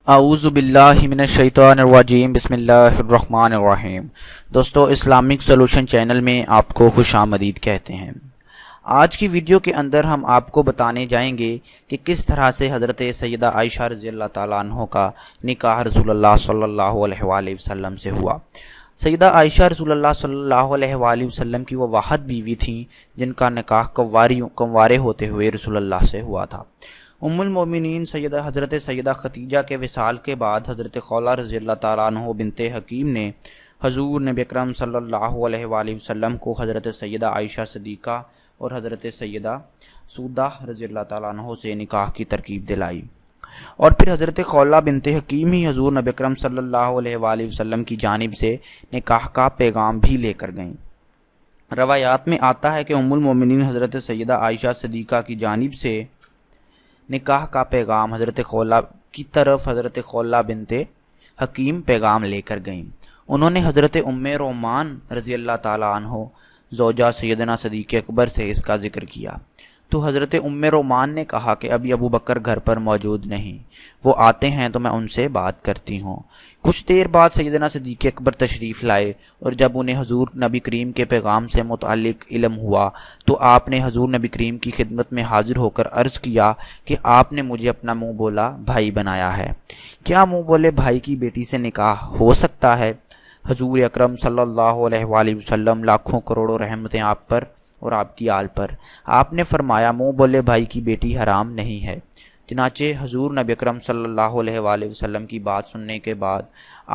اعوذ باللہ من الشیطان الرجیم بسم اللہ الرحمن الرحیم۔ دوستو، اسلامک سولوشن چینل میں آپ کو خوش آمدید کہتے ہیں۔ آج کی ویڈیو کے اندر ہم آپ کو بتانے جائیں گے کہ کس طرح سے حضرت سیدہ عائشہ رضی اللہ تعالیٰ عنہ کا نکاح رسول اللہ صلی اللہ علیہ وآلہ وسلم سے ہوا۔ سیدہ عائشہ رسول اللہ صلی اللہ علیہ وآلہ وسلم کی وہ واحد بیوی تھیں جن کا نکاح کنوارے ہوتے ہوئے رسول اللہ سے ہوا تھا۔ ام المومنین حضرت سیدہ خدیجہ کے وصال کے بعد حضرت خولہ رضی اللہ تعالیٰ عنہ بنت حکیم نے حضور نبی اکرم صلی اللہ علیہ وآلہ وسلم کو حضرت سیدہ عائشہ صدیقہ اور حضرت سیدہ سودہ رضی اللہ تعالیٰ عنہ سے نکاح کی ترکیب دلائی، اور پھر حضرت خولہ بنت حکیم ہی حضور نبی اکرم صلی اللہ علیہ وآلہ وسلم کی جانب سے نکاح کا پیغام بھی لے کر گئیں۔ روایات میں آتا ہے کہ ام المومنین حضرت سیدہ عائشہ صدیقہ کی جانب سے نکاح کا پیغام حضرت خولہ کی طرف حضرت خولہ بنت حکیم پیغام لے کر گئیں۔ انہوں نے حضرت ام رومان رضی اللہ تعالیٰ عنہ زوجہ سیدنا صدیق اکبر سے اس کا ذکر کیا، تو حضرت ام رومان نے کہا کہ ابھی ابو بکر گھر پر موجود نہیں، وہ آتے ہیں تو میں ان سے بات کرتی ہوں۔ کچھ دیر بعد سیدنا صدیق اکبر تشریف لائے، اور جب انہیں حضور نبی کریم کے پیغام سے متعلق علم ہوا تو آپ نے حضور نبی کریم کی خدمت میں حاضر ہو کر عرض کیا کہ آپ نے مجھے اپنا منہ بولا بھائی بنایا ہے، کیا منہ بولے بھائی کی بیٹی سے نکاح ہو سکتا ہے؟ حضور اکرم صلی اللہ علیہ وآلہ وسلم لاکھوں کروڑوں رحمتیں آپ پر اور آپ کی آل پر۔ آپ نے فرمایا منہ بولے بھائی کی بیٹی حرام نہیں ہے۔ چنانچہ حضور نبی اکرم صلی اللہ علیہ وآلہ وسلم کی بات سننے کے بعد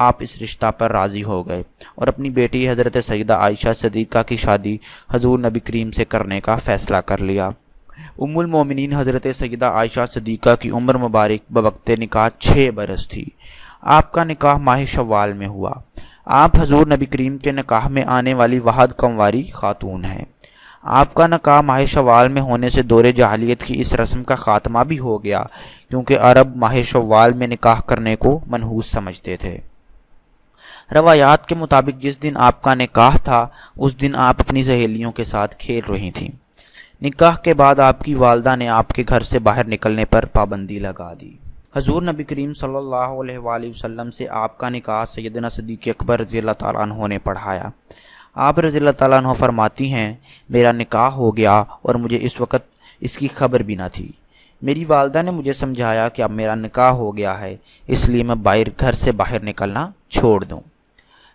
آپ اس رشتہ پر راضی ہو گئے اور اپنی بیٹی حضرت سیدہ عائشہ صدیقہ کی شادی حضور نبی کریم سے کرنے کا فیصلہ کر لیا۔ ام المومنین حضرت سیدہ عائشہ صدیقہ کی عمر مبارک بوقت نکاح 6 برس تھی۔ آپ کا نکاح ماہ شوال میں ہوا۔ آپ حضور نبی کریم کے نکاح میں آنے والی واحد کنواری خاتون ہیں۔ آپ کا نکاح ماہ شوال میں ہونے سے دور جاہلیت کی اس رسم کا خاتمہ بھی ہو گیا، کیونکہ عرب ماہ شوال میں نکاح کرنے کو منحوس سمجھتے تھے۔ روایات کے مطابق جس دن آپ کا نکاح تھا اس دن آپ اپنی سہیلیوں کے ساتھ کھیل رہی تھیں۔ نکاح کے بعد آپ کی والدہ نے آپ کے گھر سے باہر نکلنے پر پابندی لگا دی۔ حضور نبی کریم صلی اللہ علیہ وآلہ وسلم سے آپ کا نکاح سیدنا صدیق اکبر رضی اللہ تعالیٰ عنہ نے پڑھایا۔ آپ رضی اللہ تعالیٰ عنہ فرماتی ہیں، میرا نکاح ہو گیا اور مجھے اس وقت اس کی خبر بھی نہ تھی۔ میری والدہ نے مجھے سمجھایا کہ اب میرا نکاح ہو گیا ہے، اس لیے میں گھر سے باہر نکلنا چھوڑ دوں۔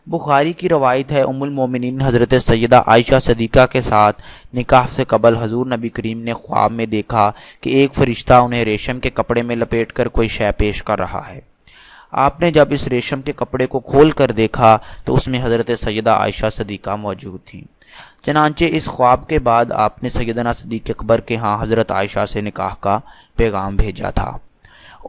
بخاری کی روایت ہے، ام المومنین حضرت سیدہ عائشہ صدیقہ کے ساتھ نکاح سے قبل حضور نبی کریم نے خواب میں دیکھا کہ ایک فرشتہ انہیں ریشم کے کپڑے میں لپیٹ کر کوئی شے پیش کر رہا ہے۔ آپ نے جب اس ریشم کے کپڑے کو کھول کر دیکھا تو اس میں حضرت سیدہ عائشہ صدیقہ موجود تھیں۔ چنانچہ اس خواب کے بعد آپ نے سیدنا صدیق اکبر کے ہاں حضرت عائشہ سے نکاح کا پیغام بھیجا تھا۔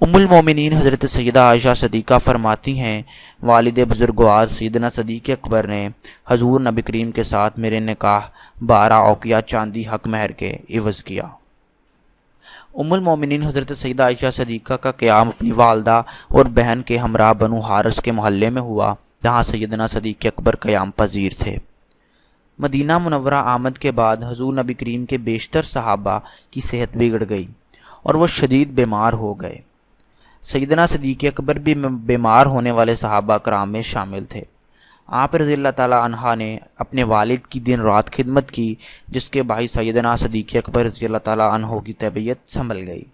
ام المومنین حضرت سیدہ عائشہ صدیقہ فرماتی ہیں، والد بزرگوار سیدنا صدیق اکبر نے حضور نبی کریم کے ساتھ میرے نکاح 12 اوقیہ چاندی حق مہر کے عوض کیا۔ ام المومنین حضرت سیدہ عائشہ صدیقہ کا قیام اپنی والدہ اور بہن کے ہمراہ بنو حارث کے محلے میں ہوا، جہاں سیدنا صدیق اکبر قیام پذیر تھے۔ مدینہ منورہ آمد کے بعد حضور نبی کریم کے بیشتر صحابہ کی صحت بگڑ گئی اور وہ شدید بیمار ہو گئے۔ سیدنا صدیق اکبر بھی بیمار ہونے والے صحابہ کرام میں شامل تھے۔ آپ رضی اللہ تعالیٰ عنہ نے اپنے والد کی دن رات خدمت کی، جس کے باعث سیدنا صدیق اکبر رضی اللہ تعالیٰ عنہ کی طبیعت سنبھل گئی۔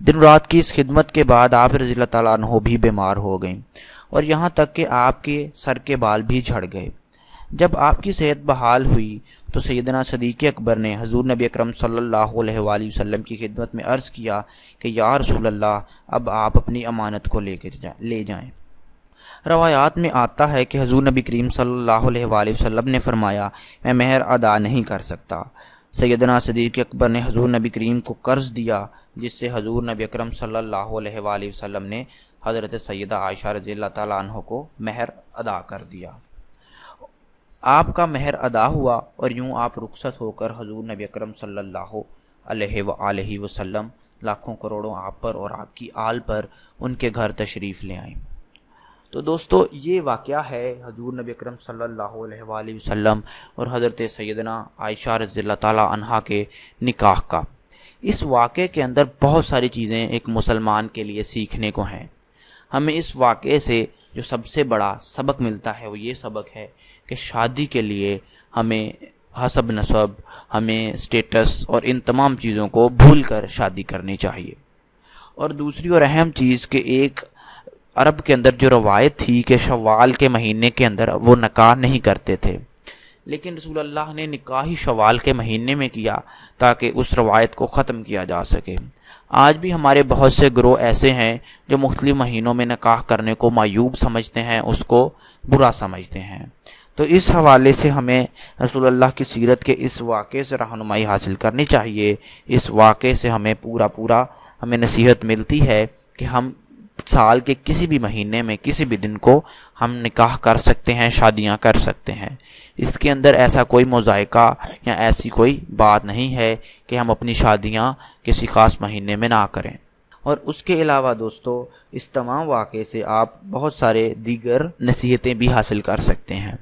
دن رات کی اس خدمت کے بعد آپ رضی اللہ تعالیٰ عنہ بھی بیمار ہو گئیں، اور یہاں تک کہ آپ کے سر کے بال بھی جھڑ گئے۔ جب آپ کی صحت بحال ہوئی تو سیدنا صدیق اکبر نے حضور نبی اکرم صلی اللہ علیہ وآلہ وسلم کی خدمت میں عرض کیا کہ یا رسول اللہ، اب آپ اپنی امانت کو لے جائیں۔ روایات میں آتا ہے کہ حضور نبی کریم صلی اللہ علیہ وآلہ وسلم نے فرمایا، میں مہر ادا نہیں کر سکتا۔ سیدنا صدیق اکبر نے حضور نبی کریم کو قرض دیا، جس سے حضور نبی اکرم صلی اللہ علیہ وآلہ وسلم نے حضرت سیدہ عائشہ رضی اللہ تعالیٰ عنہ کو مہر ادا کر دیا۔ آپ کا مہر ادا ہوا اور یوں آپ رخصت ہو کر حضور نبی اکرم صلی اللہ علیہ وآلہ وسلم لاکھوں کروڑوں آپ پر اور آپ کی آل پر ان کے گھر تشریف لے آئیں۔ تو دوستو، یہ واقعہ ہے حضور نبی اکرم صلی اللہ علیہ وآلہ وسلم اور حضرت سیدنا عائشہ رضی اللہ تعالیٰ عنہا کے نکاح کا۔ اس واقعے کے اندر بہت ساری چیزیں ایک مسلمان کے لیے سیکھنے کو ہیں۔ ہمیں اس واقعے سے جو سب سے بڑا سبق ملتا ہے وہ یہ سبق ہے کہ شادی کے لیے ہمیں حسب نسب، ہمیں سٹیٹس اور ان تمام چیزوں کو بھول کر شادی کرنی چاہیے۔ اور دوسری اور اہم چیز کہ ایک عرب کے اندر جو روایت تھی کہ شوال کے مہینے کے اندر وہ نکاح نہیں کرتے تھے، لیکن رسول اللہ نے نکاح ہی شوال کے مہینے میں کیا تاکہ اس روایت کو ختم کیا جا سکے۔ آج بھی ہمارے بہت سے گروہ ایسے ہیں جو مختلف مہینوں میں نکاح کرنے کو معیوب سمجھتے ہیں، اس کو برا سمجھتے ہیں۔ تو اس حوالے سے ہمیں رسول اللہ کی سیرت کے اس واقعے سے رہنمائی حاصل کرنی چاہیے۔ اس واقعے سے ہمیں پورا ہمیں نصیحت ملتی ہے کہ ہم سال کے کسی بھی مہینے میں کسی بھی دن کو ہم نکاح کر سکتے ہیں، شادیاں کر سکتے ہیں۔ اس کے اندر ایسا کوئی مذائقہ یا ایسی کوئی بات نہیں ہے کہ ہم اپنی شادیاں کسی خاص مہینے میں نہ کریں۔ اور اس کے علاوہ دوستو، اس تمام واقعے سے آپ بہت سارے دیگر نصیحتیں بھی حاصل کر سکتے ہیں۔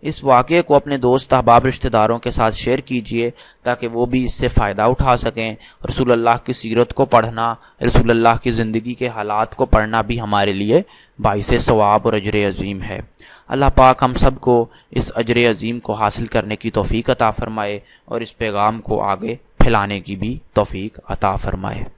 اس واقعے کو اپنے دوست احباب رشتہ داروں کے ساتھ شیئر کیجئے تاکہ وہ بھی اس سے فائدہ اٹھا سکیں۔ رسول اللہ کی سیرت کو پڑھنا، رسول اللہ کی زندگی کے حالات کو پڑھنا بھی ہمارے لیے باعث ثواب اور اجر عظیم ہے۔ اللہ پاک ہم سب کو اس اجر عظیم کو حاصل کرنے کی توفیق عطا فرمائے اور اس پیغام کو آگے پھیلانے کی بھی توفیق عطا فرمائے۔